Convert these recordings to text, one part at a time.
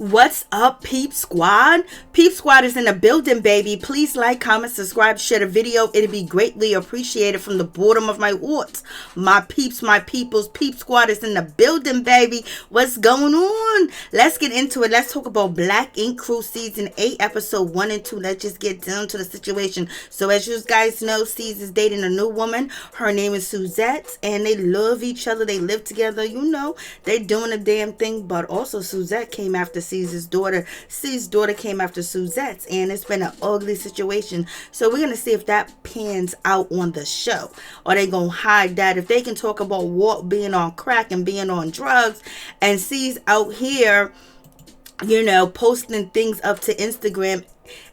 What's up, Peep Squad? Peep Squad is in the building, baby. Please like, comment, subscribe, share the video. It'd be greatly appreciated from the bottom of my heart. My peeps, my peoples, Peep Squad is in the building, baby. What's going on? Let's get into it. Let's talk about BlackInkCrew Season 8, Episode 1 and 2. Let's just get down to the situation. So as you guys know, C's is dating a new woman. Her name is Suzette, and they love each other. They live together. You know, they're doing a damn thing. But also, Suzette came after C's daughter. C's daughter came after Suzette's, and it's been an ugly situation. So we're gonna see if that pans out on the show, or they gonna hide that. If they can talk about Walt being on crack and being on drugs, and C's out here, you know, posting things up to Instagram,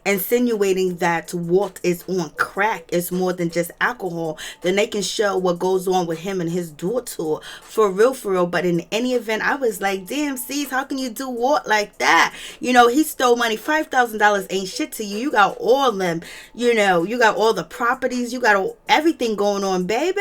insinuating that Walt is on crack, is more than just alcohol, then they can show what goes on with him and his daughter. For real. But in any event, I was like, damn, C's, how can you do Walt like that? You know, he stole money. $5,000 ain't shit to you. You got all them, you know, you got all the properties, you got everything going on, baby,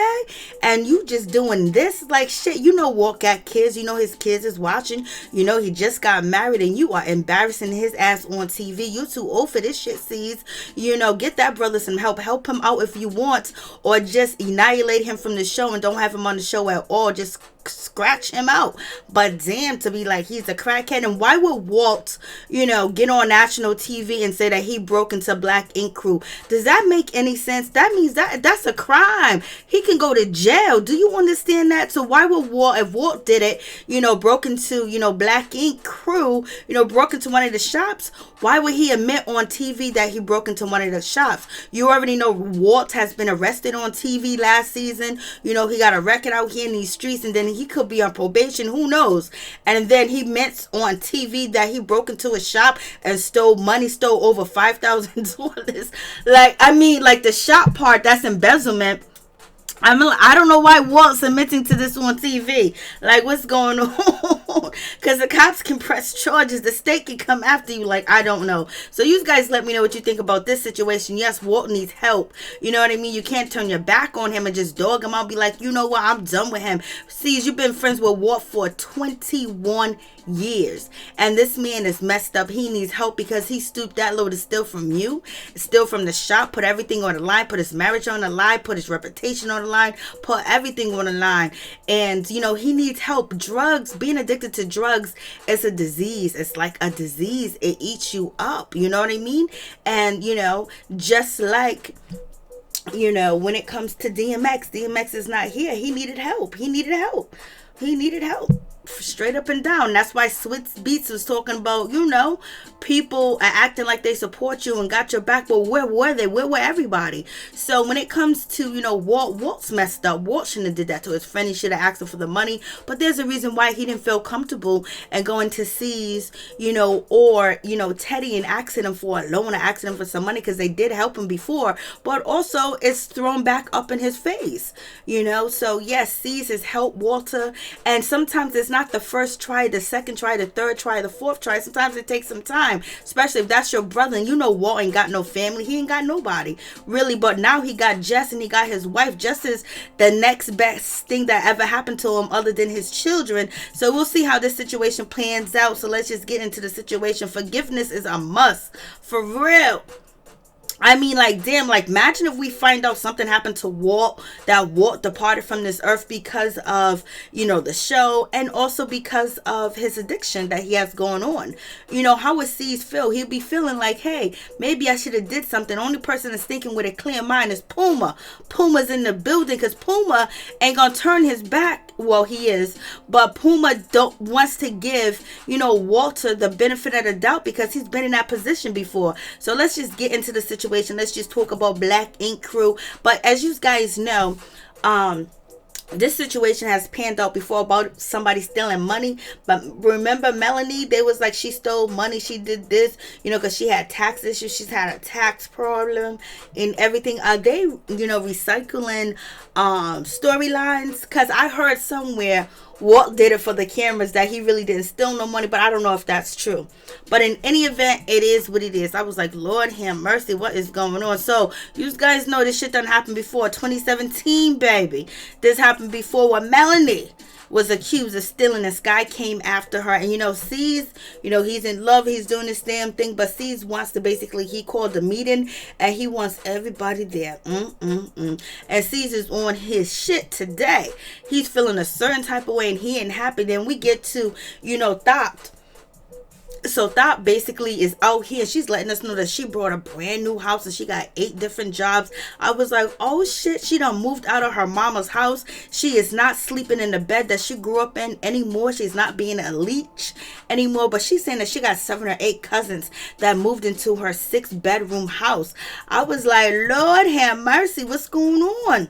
and you just doing this like shit. You know, Walt got kids. You know, his kids is watching. You know, he just got married, and you are embarrassing his ass on TV. You too old for this shit, C's. You know, get that brother some help. Help him out if you want, or just annihilate him from the show and don't have him on the show at all. Just scratch him out. But damn, to be like he's a crackhead. And why would Walt, you know, get on national TV and say that he broke into BlackInkCrew? Does that make any sense? That means that's a crime. He can go to jail. Do you understand that? So why would Walt, if Walt did it, you know, broke into, you know, BlackInkCrew, you know, broke into one of the shops, why would he admit on TV that he broke into one of the shops? You already know Walt has been arrested on TV last season. You know, he got a record out here in these streets, and then he could be on probation. Who knows? And then he meant on TV that he broke into a shop and stole money, stole over $5,000. Like, I mean, like the shop part, that's embezzlement. I don't know why Walt's admitting to this on TV. Like, what's going on? Because the cops can press charges. The state can come after you. Like, I don't know. So you guys let me know what you think about this situation. Yes, Walt needs help. You know what I mean? You can't turn your back on him and just dog him out. Be like, you know what? I'm done with him. See, you've been friends with Walt for 21 years. And this man is messed up. He needs help because he stooped that low to steal from you. Steal from the shop. Put everything on the line. Put his marriage on the line. Put his reputation on the line, put everything on the line. And you know, he needs help. Drugs, being addicted to drugs is a disease. It's like a disease. It eats you up, you know what I mean? And you know, just like, you know, when it comes to DMX is not here. He needed help. Straight up and down. That's why Switz Beats was talking about, you know, people are acting like they support you and got your back, but where were they? Where were everybody? So when it comes to, you know, Walt's messed up. Walt shouldn't have did that to his friend. He should have asked him for the money, but there's a reason why he didn't feel comfortable and going to C's, you know, or, you know, Teddy and asking him for a loan or asking him for some money, because they did help him before, but also it's thrown back up in his face, you know. So yes, C's has helped Walter, and sometimes it's not the first try, the second try, the third try, the fourth try. Sometimes it takes some time, especially if that's your brother. And you know, Walt ain't got no family. He ain't got nobody really, but now he got Jess and he got his wife. Jess is the next best thing that ever happened to him other than his children. So we'll see how this situation plans out. So let's just get into the situation. Forgiveness is a must, for real. I mean, like, damn, like, imagine if we find out something happened to Walt, that Walt departed from this earth because of, you know, the show, and also because of his addiction that he has going on. You know, how would C's feel? He'd be feeling like, hey, maybe I should have did something. The only person that's thinking with a clear mind is Puma. Puma's in the building, because Puma ain't gonna turn his back. Well, he is, but Puma wants to give, you know, Walter the benefit of the doubt because he's been in that position before. So let's just get into the situation. Let's just talk about BlackInkCrew. But as you guys know, this situation has panned out before about somebody stealing money. But remember Melanie, they was like, she stole money, she did this, you know, because she had tax issues, she's had a tax problem and everything. Are they, you know, recycling storylines? Because I heard somewhere Walt did it for the cameras, that he really didn't steal no money, but I don't know if that's true. But in any event, it is what it is. I was like, Lord have mercy, what is going on? So you guys know this shit done happened before. 2017, baby. This happened before with Melanie. was accused of stealing. This guy came after her, and C's, he's in love, he's doing this damn thing, but C's wants to basically, he called the meeting and he wants everybody there. And C's is on his shit today. He's feeling a certain type of way and he ain't happy. Then we get to, Thought. So Thought basically is out here. She's letting us know that she brought a brand new house and she got 8 different jobs. I was like, oh shit, she done moved out of her mama's house. She is not sleeping in the bed that she grew up in anymore. She's not being a leech anymore. But she's saying that she got 7 or 8 cousins that moved into her 6-bedroom house. I was like, Lord have mercy, what's going on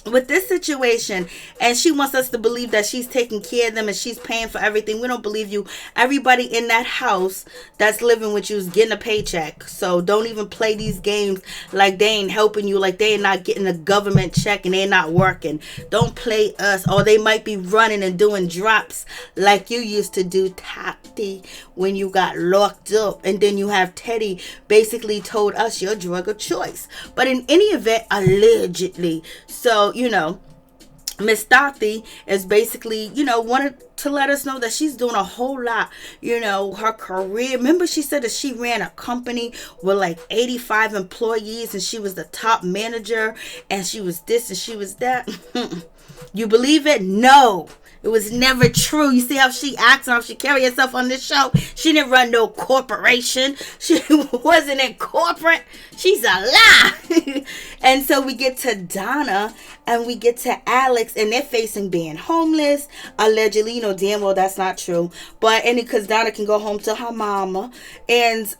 with this situation? And she wants us to believe that she's taking care of them and she's paying for everything. We don't believe you. Everybody in that house that's living with you is getting a paycheck. So don't even play these games like they ain't helping you, like they ain't not getting a government check and they're not working. Don't play us. Or they might be running and doing drops like you used to do, Tati, when you got locked up. And then you have Teddy basically told us your drug of choice. But in any event, allegedly. So Miss Dorothy is basically, wanted to let us know that she's doing a whole lot, her career. Remember, she said that she ran a company with like 85 employees and she was the top manager and she was this and she was that. You believe it? No. It was never true. You see how she acts and how she carry herself on this show? She didn't run no corporation. She wasn't in corporate. She's a lie. And so we get to Donna and we get to Alex and they're facing being homeless. Allegedly, damn well that's not true. But because Donna can go home to her mama. And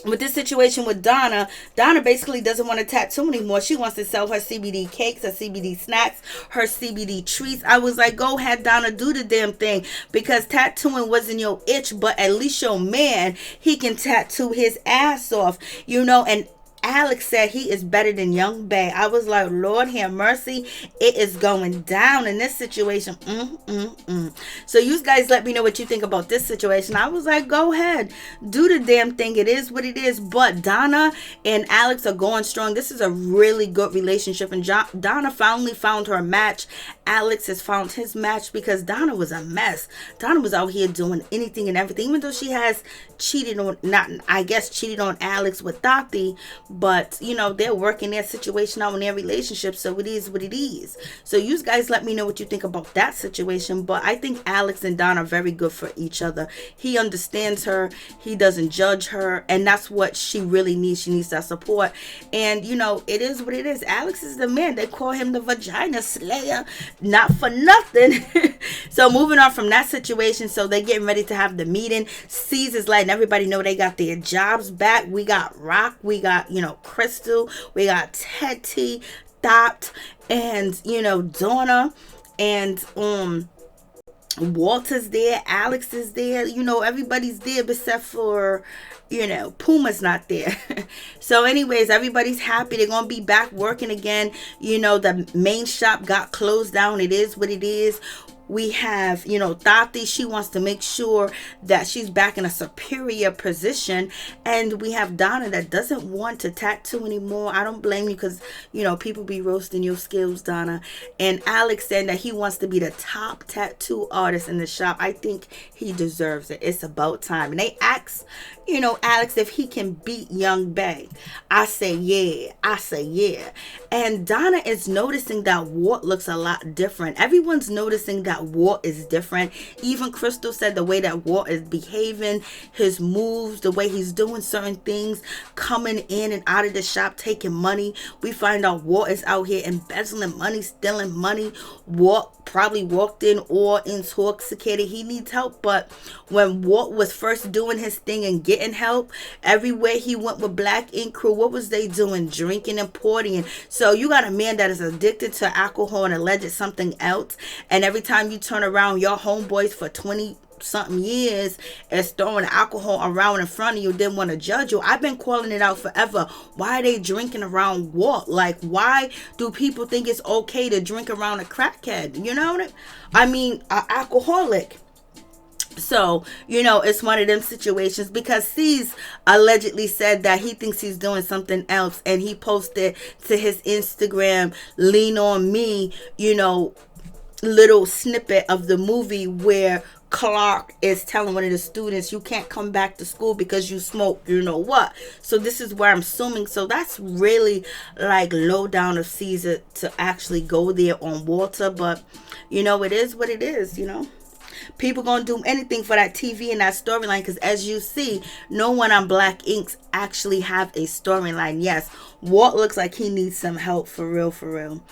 with this situation with Donna basically doesn't want to tattoo anymore. She wants to sell her CBD cakes, her CBD snacks, her CBD treats. I was like, go ahead, Donna, do the damn thing. Because tattooing wasn't your itch, but at least your man, he can tattoo his ass off, and Alex said he is better than Young Bay. I was like, Lord have mercy. It is going down in this situation. So you guys let me know what you think about this situation. I was like, go ahead. Do the damn thing. It is what it is. But Donna and Alex are going strong. This is a really good relationship. And Donna finally found her match. Alex has found his match because Donna was a mess. Donna was out here doing anything and everything. Even though she has cheated on Alex with Tati. But, they're working their situation out in their relationship. So it is what it is. So you guys let me know what you think about that situation. But I think Alex and Donna are very good for each other. He understands her. He doesn't judge her. And that's what she really needs. She needs that support. And, it is what it is. Alex is the man. They call him the vagina slayer. Not for nothing. So moving on from that situation. So they're getting ready to have the meeting. C's is letting everybody know they got their jobs back. We got Rock. We got, Krystal, we got Teddy, Dot, and Donna, and Walter's there, Alex is there, everybody's there except for Puma's not there. So anyways, everybody's happy. They're gonna be back working again. The main shop got closed down. It is what it is. We have, Tati, she wants to make sure that she's back in a superior position. And we have Donna that doesn't want to tattoo anymore. I don't blame you because, people be roasting your skills, Donna. And Alex said that he wants to be the top tattoo artist in the shop. I think he deserves it. It's about time. And they asked, Alex if he can beat Young Bay. I say yeah. And Donna is noticing that Walt looks a lot different. Everyone's noticing that Walt is different. Even Krystal said the way that Walt is behaving, his moves, the way he's doing certain things, coming in and out of the shop, taking money. We find out Walt is out here embezzling money, stealing money. Walt probably walked in or intoxicated. He needs help. But when Walt was first doing his thing and getting help, everywhere he went with BlackInkCrew, what was they doing? Drinking and partying. So you got a man that is addicted to alcohol and alleged something else. And every time you turn around, your homeboys for 20 something years is throwing alcohol around in front of you, didn't want to judge you. I've been calling it out forever. Why are they drinking around Walt? Like, why do people think it's okay to drink around a crackhead? I mean, an alcoholic. So, it's one of them situations because C's allegedly said that he thinks he's doing something else, and he posted to his Instagram, lean on me, little snippet of the movie where Clark is telling one of the students, you can't come back to school because you smoke, you know what. So this is where I'm assuming. So that's really like low down of Caesar to actually go there on Walter. But you know, it is what it is, you know. People gonna do anything for that TV and that storyline, because as you see, no one on Black Inks actually have a storyline. Yes, Walt looks like he needs some help, for real, for real.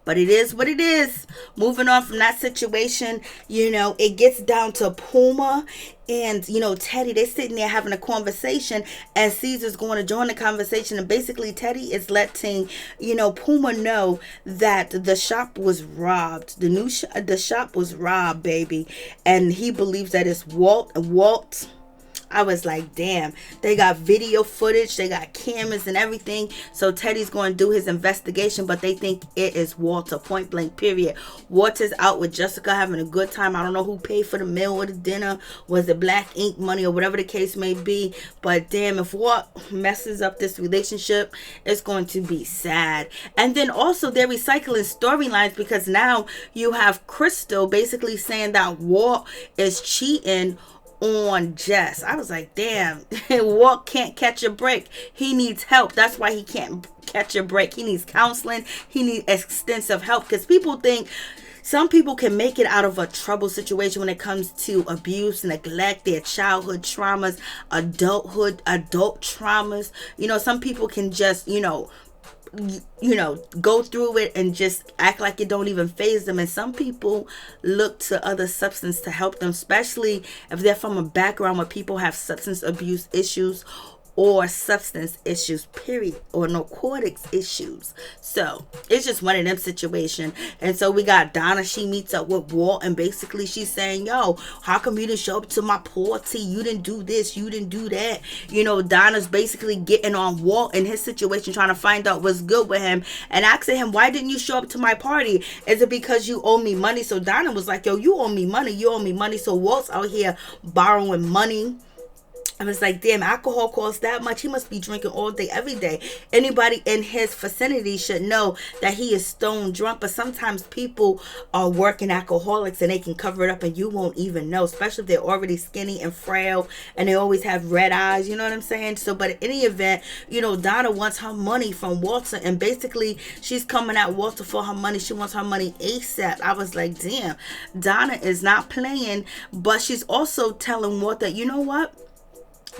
But it is what it is. Moving on from that situation, you know, it gets down to Puma and, you know, Teddy. They're sitting there having a conversation, and Caesar's going to join the conversation. And basically, Teddy is letting, you know, Puma know that the shop was robbed. The shop was robbed, baby. And he believes that it's Walt. I was like, damn, they got video footage, they got cameras and everything. So Teddy's going to do his investigation, but they think it is Walter, point blank, period. Walter's out with Jessica having a good time. I don't know who paid for the meal or the dinner. Was it Black Ink money or whatever the case may be? But damn, if Walt messes up this relationship, it's going to be sad. And then also they're recycling storylines, because now you have Krystal basically saying that Walt is cheating on Jess. I was like, damn, Walt can't catch a break. He needs help. That's why he can't catch a break. He needs counseling. He needs extensive help, because people think some people can make it out of a trouble situation when it comes to abuse, neglect, their childhood traumas, adult traumas. You know, some people can just, you know, go through it and just act like it don't even faze them. And some people look to other substance to help them, especially if they're from a background where people have substance abuse issues or substance issues, period, or narcotics issues. So it's just one of them situations. And so we got Donna. She meets up with Walt, and basically she's saying, yo, how come you didn't show up to my party? You didn't do this, you didn't do that. You know, Donna's basically getting on Walt in his situation, trying to find out what's good with him, and asking him, why didn't you show up to my party? Is it because you owe me money? So Donna was like, yo, you owe me money. So Walt's out here borrowing money. I was like, damn, alcohol costs that much. He must be drinking all day, every day. Anybody in his vicinity should know that he is stone drunk. But sometimes people are working alcoholics and they can cover it up and you won't even know, especially if they're already skinny and frail and they always have red eyes. You know what I'm saying? So, but in any event, you know, Donna wants her money from Walter, and basically she's coming at Walter for her money. She wants her money ASAP. I was like, damn, Donna is not playing. But she's also telling Walter, you know what?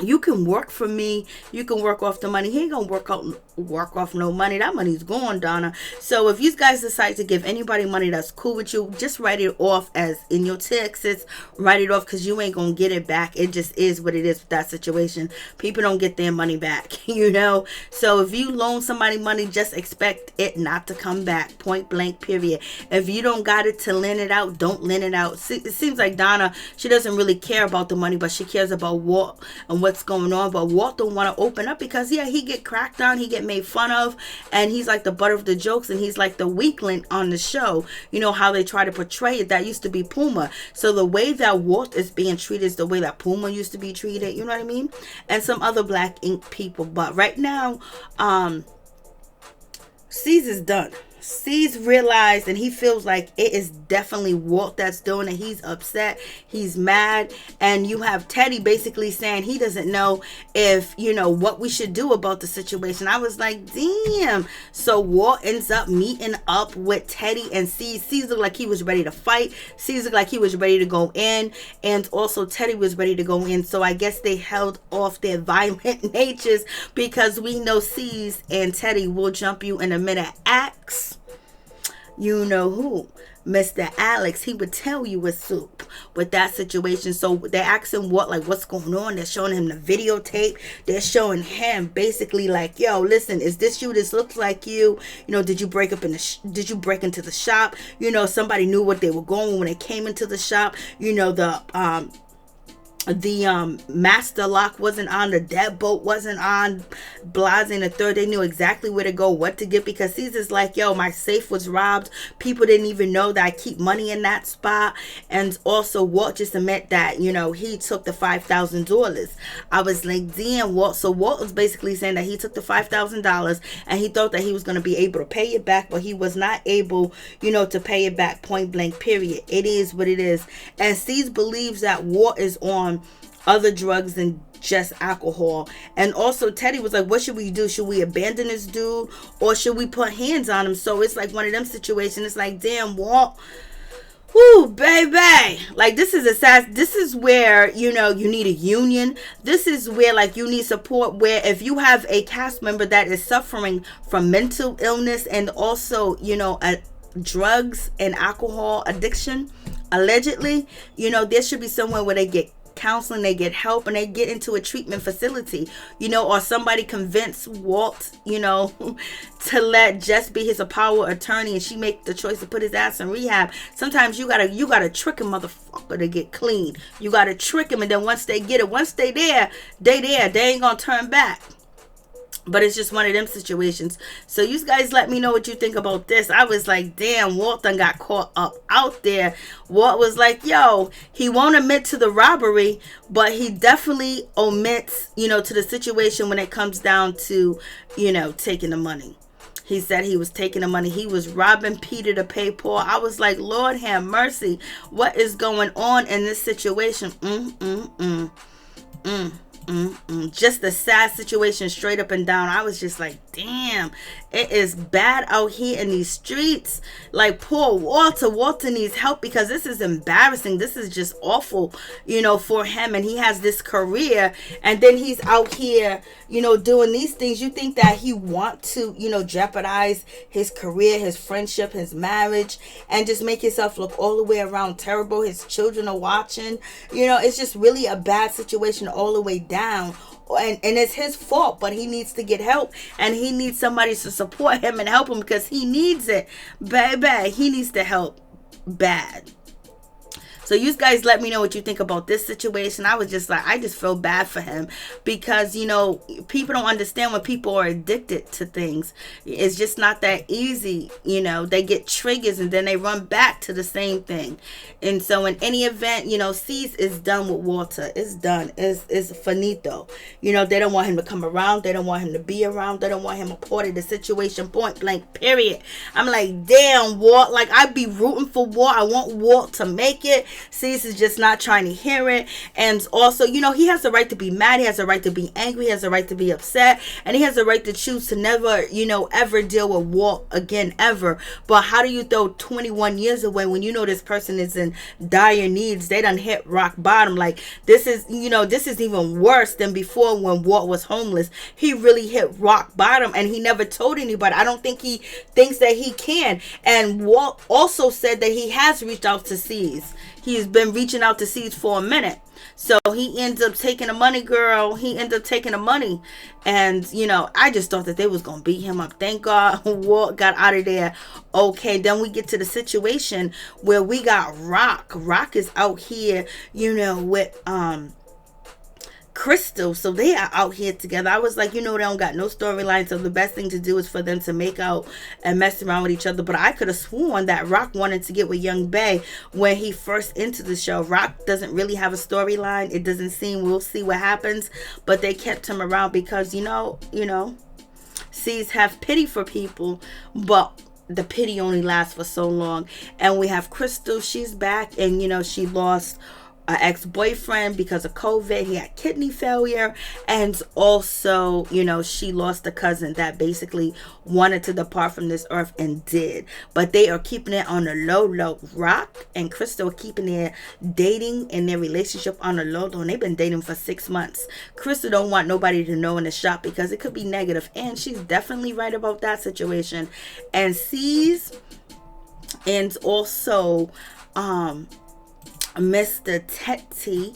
You can work for me. You can work off the money. He ain't gonna work off no money. That money's gone, Donna. So if you guys decide to give anybody money that's cool with you, just write it off as in your taxes. Write it off, because you ain't gonna get it back. It just is what it is with that situation. People don't get their money back, you know. So if you loan somebody money, just expect it not to come back. Point blank, period. If you don't got it to lend it out, don't lend it out. See, it seems like Donna, she doesn't really care about the money, but she cares about Walt and what's going on. But Walt don't want to open up, because yeah, he get cracked on, he get made fun of, and he's like the butt of the jokes, and he's like the weakling on the show. You know how they try to portray it. That used to be Puma. So the way that Walt is being treated is the way that Puma used to be treated. You know what I mean? And some other Black Ink people. But right now, Caesar's done. C's realized, and he feels like it is definitely Walt that's doing it. He's upset, he's mad, and you have Teddy basically saying he doesn't know if, you know, what we should do about the situation. I was like, damn. So Walt ends up meeting up with Teddy and C. Looked like he was ready to fight. C looked like he was ready to go in, and also Teddy was ready to go in. So I guess they held off their violent natures, because we know C's and Teddy will jump you in a minute. Axe, you know who, Mr. Alex, he would tell you what's up with that situation. So they're asking Walt, like, what's going on? They're showing him the videotape. They're showing him basically like, yo, listen, is this you? This looks like you. You know, did you break up in the did you break into the shop? You know, somebody knew what they were going when they came into the shop. You know, the master lock wasn't on, the deadbolt wasn't on, Blase and the third, they knew exactly where to go, what to get, because Caesar's like, yo, my safe was robbed, people didn't even know that I keep money in that spot. And also Walt just admit that, you know, he took the $5,000. I was like, damn, Walt. So Walt was basically saying that he took the $5,000 and he thought that he was going to be able to pay it back, but he was not able, you know, to pay it back, point blank, period. It is what it is. And Caesar believes that Walt is on other drugs than just alcohol. And also Teddy was like, what should we do? Should we abandon this dude or should we put hands on him? So it's like one of them situations. It's like, damn, Walt, whoo, baby. Like, this is where, you know, you need a union. This is where, like, you need support, where if you have a cast member that is suffering from mental illness and also, you know, drugs and alcohol addiction, allegedly, you know, there should be somewhere where they get counseling, they get help, and they get into a treatment facility, you know, or somebody convince Walt, you know, to let Jess be his power attorney and she make the choice to put his ass in rehab. Sometimes you gotta trick a motherfucker to get clean. You gotta trick him, and then once they get it, once they there, they ain't gonna turn back. But it's just one of them situations. So you guys let me know what you think about this. I was like, damn, Walt done got caught up out there. Walt was like, yo, he won't admit to the robbery, but he definitely omits, you know, to the situation when it comes down to, you know, taking the money. He said he was taking the money. He was robbing Peter to pay Paul. I was like, Lord have mercy. What is going on in this situation? Just a sad situation, straight up and down. I was just like, damn, it is bad out here in these streets. Like, poor Walter needs help, because this is embarrassing. This is just awful, you know, for him. And he has this career, and then he's out here, you know, doing these things. You think that he want to, you know, jeopardize his career, his friendship, his marriage, and just make himself look all the way around terrible. His children are watching. You know, it's just really a bad situation all the way down. And it's his fault, but he needs to get help, and he needs somebody to support him and help him, because he needs it, baby. He needs the help bad. So you guys let me know what you think about this situation. I was just like, I just feel bad for him, because, you know, people don't understand when people are addicted to things. It's just not that easy. You know, they get triggers and then they run back to the same thing. And so in any event, you know, Cease is done with Walter. It's done. It's finito. You know, they don't want him to come around. They don't want him to be around. They don't want him a part of the situation, point blank, period. I'm like, damn, Walt. Like, I'd be rooting for Walt. I want Walt to make it. Cease is just not trying to hear it. And also, you know, he has the right to be mad. He has the right to be angry. He has the right to be upset. And he has the right to choose to never, you know, ever deal with Walt again, ever. But how do you throw 21 years away when you know this person is in dire needs? They done hit rock bottom. Like, this is, you know, this is even worse than before when Walt was homeless. He really hit rock bottom, and he never told anybody. I don't think he thinks that he can. And Walt also said that he has reached out to Cease. He's been reaching out to Cease for a minute. So he ends up taking the money, girl. He ends up taking the money. And, you know, I just thought that they was going to beat him up. Thank God Walt got out of there. Okay, then we get to the situation where we got Rock. Rock is out here, you know, with Krystal. So they are out here together. I was like, you know, they don't got no storyline, so the best thing to do is for them to make out and mess around with each other. But I could have sworn that Rock wanted to get with Young Bay when he first entered the show. Rock doesn't really have a storyline. It doesn't seem, we'll see what happens, but they kept him around because, you know, C's have pity for people, but the pity only lasts for so long. And we have Krystal. She's back, and, you know, she lost an ex-boyfriend because of COVID. He had kidney failure, and also, you know, she lost a cousin that basically wanted to depart from this earth and did. But they are keeping it on the low. Rock and Krystal are keeping their dating and their relationship on the low, and they've been dating for 6 months. Krystal don't want nobody to know in the shop because it could be negative, and she's definitely right about that situation. And C's, and also Mr. Tetty,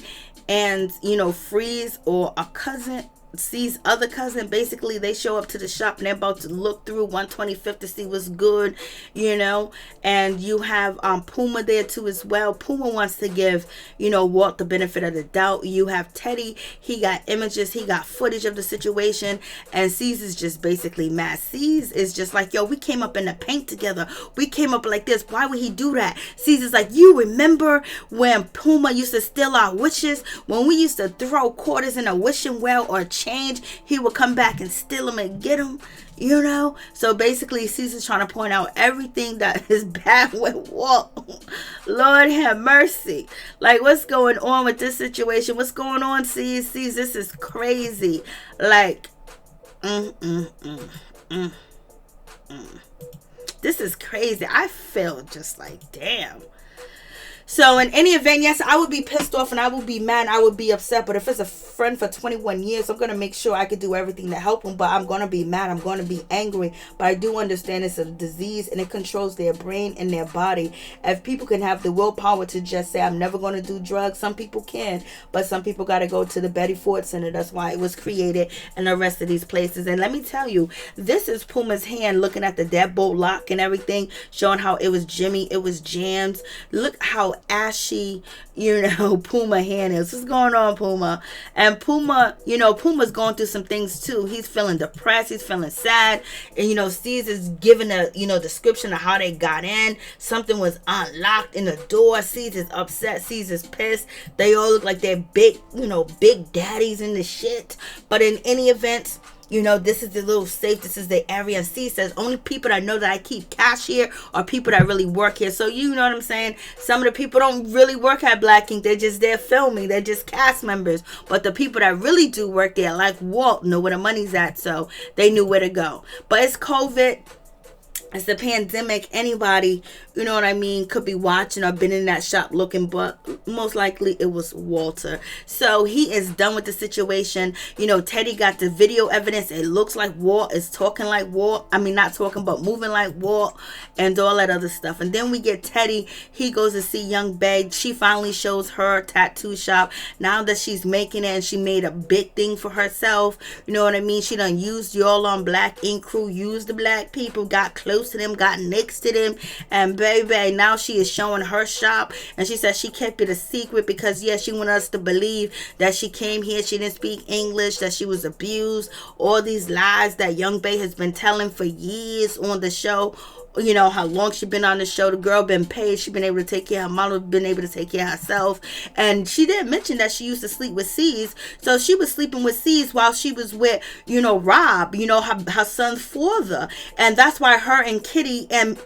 and, you know, Freeze, or a cousin C's other cousin, basically they show up to the shop and they're about to look through 125th to see what's good, and you have Puma there too as well. Puma wants to give, Walt the benefit of the doubt. You have Teddy, he got images, he got footage of the situation, and C's is just basically mad. C's is just like, yo, we came up in the paint together, we came up like this, why would he do that? C's is like, you remember when Puma used to steal our wishes, when we used to throw quarters in a wishing well or change, he would come back and steal them and get them, So basically, Caesar's trying to point out everything that is bad with Walt. Lord have mercy. Like, what's going on with this situation? What's going on, Caesar? This is crazy. Like, this is crazy. I feel just like, damn. So in any event, yes, I would be pissed off and I would be mad. I would be upset. But if it's a friend for 21 years, I'm going to make sure I could do everything to help him. But I'm going to be mad. I'm going to be angry. But I do understand it's a disease and it controls their brain and their body. If people can have the willpower to just say, I'm never going to do drugs, some people can. But some people got to go to the Betty Ford Center. That's why it was created, and the rest of these places. And let me tell you, this is Puma's hand looking at the deadbolt lock and everything, showing how it was Jimmy, it was Jams. Look how ashy, Puma hand is. What's going on, Puma? And Puma, Puma's going through some things too. He's feeling depressed. He's feeling sad. And, Steve's is giving a, description of how they got in. Something was unlocked in the door. Steve's is upset. Steve's is pissed. They all look like they're big, big daddies in the shit. But in any event, this is the little safe. This is the area. And C says, only people that know that I keep cash here are people that really work here. So you know what I'm saying? Some of the people don't really work at Black Ink. They're just there filming. They're just cast members. But the people that really do work there, like Walt, know where the money's at. So they knew where to go. But it's COVID. It's the pandemic. Anybody, could be watching or been in that shop looking, but most likely it was Walter. So he is done with the situation. Teddy got the video evidence. It looks like Walt is talking like Walt. I mean, not talking, but moving like Walt and all that other stuff. And then we get Teddy. He goes to see Young Bae. She finally shows her tattoo shop. Now that she's making it and she made a big thing for herself. You know what I mean? She done used y'all on Black Ink Crew, used the black people, got close to them, got next to them, and baby, now she is showing her shop. And she said she kept it a secret because she wanted us to believe that she came here, she didn't speak English, that she was abused, all these lies that Young Bae has been telling for years on the show. How long she been on the show. The girl been paid. She been able to take care of her mama, been able to take care of herself. And she didn't mention that she used to sleep with C's. So she was sleeping with C's while she was with, Rob, her son's father. And that's why her and Kitty and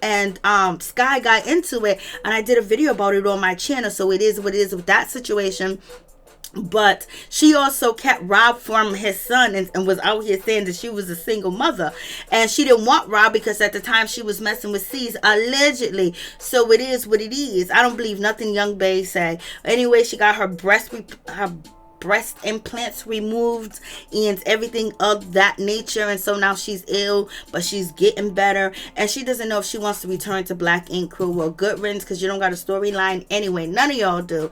Sky got into it. And I did a video about it on my channel. So it is what it is with that situation. But she also kept Rob from his son and was out here saying that she was a single mother. And she didn't want Rob because at the time she was messing with C's, allegedly. So it is what it is. I don't believe nothing Young Bae said. Anyway, she got her breast implants removed and everything of that nature, and so now she's ill, but she's getting better, and she doesn't know if she wants to return to Black Ink Crew. Well, good riddance, because you don't got a storyline anyway. None of y'all do.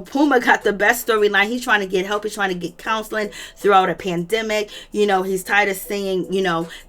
Puma got the best storyline. He's trying to get help. He's trying to get counseling throughout a pandemic. He's tired of seeing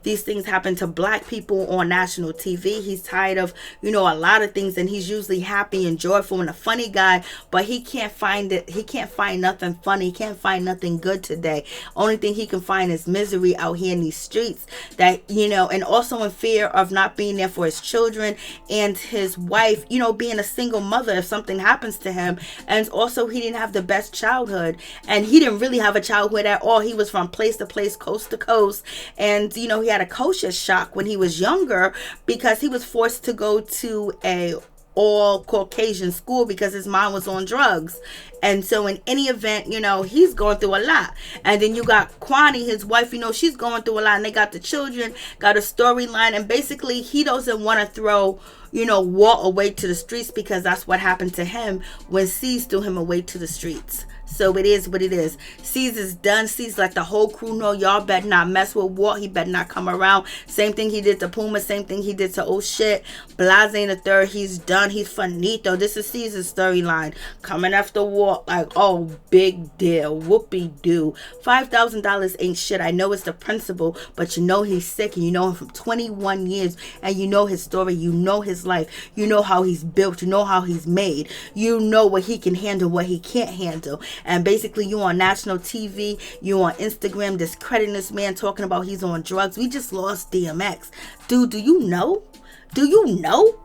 these things happen to black people on national TV. He's tired of a lot of things, and he's usually happy and joyful and a funny guy, but he can't find it. He can't find nothing funny. He can't find nothing good today. Only thing he can find is misery out here in these streets, that and also in fear of not being there for his children and his wife, being a single mother if something happens to him. And also he didn't have the best childhood, and he didn't really have a childhood at all. He was from place to place, coast to coast, and he had a culture shock when he was younger because he was forced to go to a all Caucasian school because his mom was on drugs. And so in any event, he's going through a lot. And then you got Kwani, his wife, she's going through a lot, and they got the children, got a storyline, and basically he doesn't want to throw Walt away to the streets because that's what happened to him when C's threw him away to the streets. So it is what it is. C's is done. C's let the whole crew know, y'all better not mess with Walt. He better not come around. Same thing he did to Puma. Same thing he did to oh shit, Blase the third. He's done. He's finito. This is C's storyline. Coming after Walt like, oh, big deal. Whoopie-doo. $5,000 ain't shit. I know it's the principal, but you know he's sick, and you know him from 21 years, and you know his story. You know his life. You know how he's built. You know how he's made. You know what he can handle, what he can't handle. And basically you on national TV, you on Instagram discrediting this man, talking about he's on drugs. We just lost DMX. Dude, do you know? Do you know?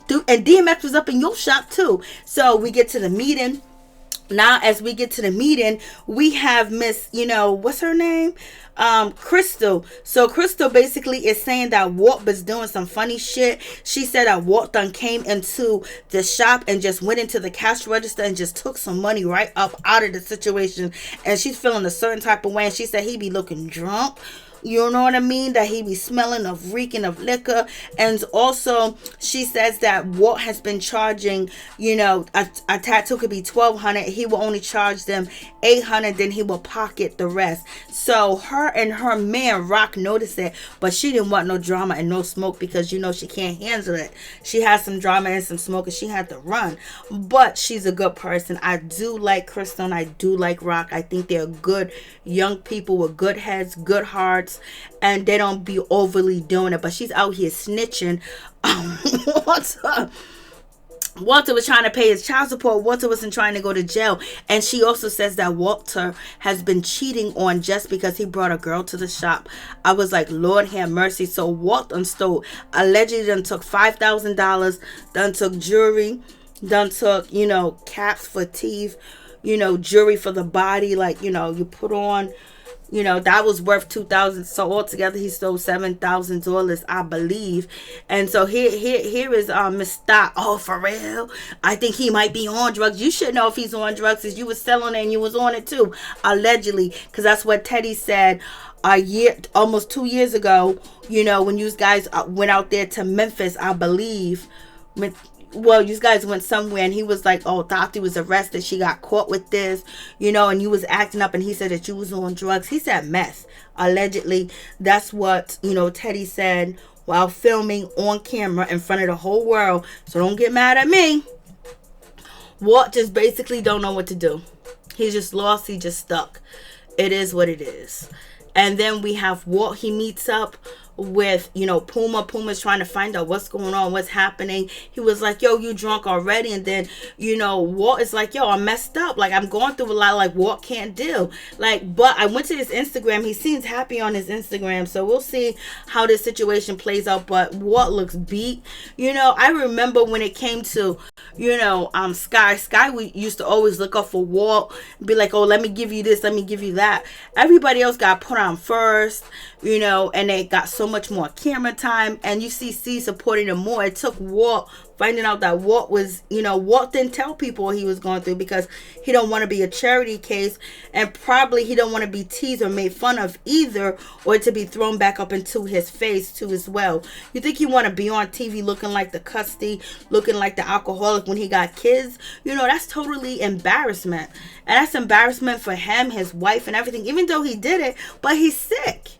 Dude, and DMX was up in your shop too. So we get to the meeting. Now, as we get to the meeting, we have Miss, what's her name? Krystal. So Krystal basically is saying that Walt was doing some funny shit. She said that Walt done came into the shop and just went into the cash register and just took some money right up out of the situation. And she's feeling a certain type of way. And she said he be looking drunk. You know what I mean? That he be smelling of reeking of liquor. And also she says that Walt has been charging, a tattoo could be $1,200. He will only charge them $800. Then he will pocket the rest. So her and her man Rock noticed it, but she didn't want no drama and no smoke because she can't handle it. She had some drama and some smoke and she had to run. But she's a good person. I do like Krystal and I do like Rock. I think they're good young people with good heads, good hearts. And they don't be overly doing it, but she's out here snitching. Walter was trying to pay his child support. Walter wasn't trying to go to jail. And she also says that Walter has been cheating on just because he brought a girl to the shop. I was like, Lord have mercy. So Walt stole, allegedly done took $5,000, done took jewelry, done took, caps for teeth, jewelry for the body, like, you put on. That was worth $2,000. So altogether, he stole $7,000, I believe. And so here is Miss Stott. Oh, for real? I think he might be on drugs. You should know if he's on drugs, because you was selling it and you was on it too, allegedly. Because that's what Teddy said almost 2 years ago. When you guys went out there to Memphis, I believe. Well, you guys went somewhere and he was like, oh, Tati was arrested. She got caught with this, and you was acting up, and he said that you was on drugs. He said meth, allegedly. That's what, Teddy said while filming on camera in front of the whole world. So don't get mad at me. Walt just basically don't know what to do. He's just lost. He just stuck. It is what it is. And then we have Walt. He meets up with, Puma. Puma's trying to find out what's going on, what's happening. He was like, yo, you drunk already? And then, Walt is like, yo, I'm messed up. Like, I'm going through a lot. Like, Walt can't deal. Like, but I went to his Instagram. He seems happy on his Instagram. So we'll see how this situation plays out. But Walt looks beat. I remember when it came to, Sky, we used to always look up for Walt, be like, oh, let me give you this, let me give you that. Everybody else got put on first, and they got so much more camera time, and you see C supporting him more. It took Walt finding out that Walt was, Walt didn't tell people what he was going through because he don't want to be a charity case, and probably he don't want to be teased or made fun of either, or to be thrown back up into his face too as well. You think you want to be on TV looking like the custody, looking like the alcoholic when he got kids? That's totally embarrassment. And that's embarrassment for him, his wife, and everything, even though he did it, but he's sick.